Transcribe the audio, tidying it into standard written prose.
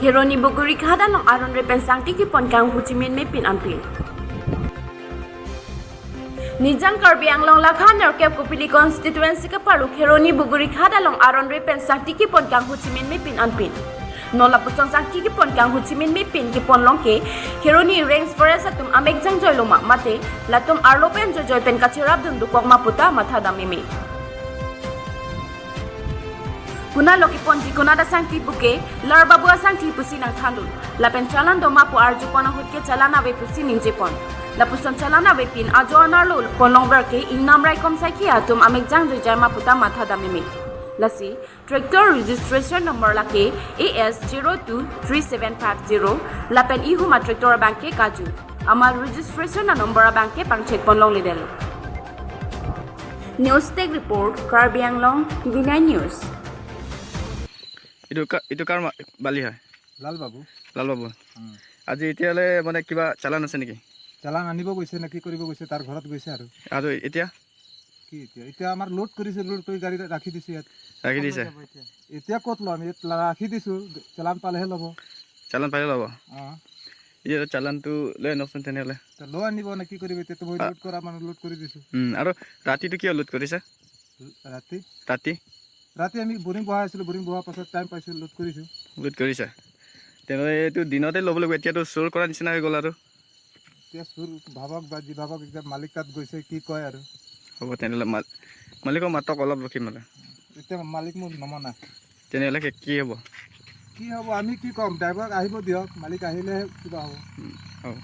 Kheroni Bugurighat along Aronre pen sangti kepon kang Ho Chi Minh me pin anpin. Nijang Karbi Anglong Lakhan ner kep Kopili constituency ka paru Kheroni Bugurighat along Aronre pen sangti kepon kang Ho Chi Minh me pin anpin. Nola pusong sangti kepon kang Ho Chi Minh me pin kepon longke Kheroni ranks forest atum amek jang joy loma mate latum arlo pen joy pen kachirab dun dukok maputa matha damimi. Kuna loki ponji kuna da sangti buke lar babua sangti pusi nang thandun lapen chalan do mapu arju pona hutke chalana we pusi ninje pon la puson chalana we pin ajo anarlo ponong berke innam rai kom sai ki atum amek jang joy jai maputa matha damimi lasi tractor registration number lake AS023750 lapen ihuma tractor banke kaju amar registration number banke pangchek ponlong lidel news tech report Karbi Anglong TV9 news. Itu কাৰ বালি হয় লাল বাবু আজি এতিয়ালে মানে কিবা চালান আছে নেকি চালান আনিব গৈছে না কি কৰিব গৈছে তাৰ ঘৰত গৈছে আৰু এতিয়া কি এতিয়া আমাৰ লোড কৰিছে লোড কৰি গাড়ী ৰাখি দিছে ইয়াত ৰাখি দিছে এতিয়া ক'ত ল'ম ইয়াত ৰাখি দিছো চালান পালেহে ল'ব চালান পালে ল'ব এই চালানটো লৈ নচোন তেনেহ'লে লৈ আনিব না কি কৰিব এতিয়া মই লোড কৰা মানুহ লোড কৰি দিছো আৰু ৰাতিটো কিয় লোড কৰিছে ৰাতি আমি বৰিং বহাই আছিলো বৰিং বহাৰ পাছত টাইম পাইছো লোড কৰিছে তেনেহ'লে এইটো দিনতে ল'ব লাগিব এতিয়াতো চোৰ কৰা নিচিনা হৈ গ'ল আৰু এতিয়া চোৰ ভাবক বা যি ভাবক এতিয়া মালিক তাত গৈছে কি কয় আৰু হ'ব তেনেহ'লে মালিকৰ মাতক অলপ ৰখিম মানে এতিয়া মালিক মোক নমনা তেনেহ'লে কি হ'ব আমি কি ক'ম ড্ৰাইভাৰক আহিব দিয়ক মালিক আহিলেহে কিবা হ'ব হ'ব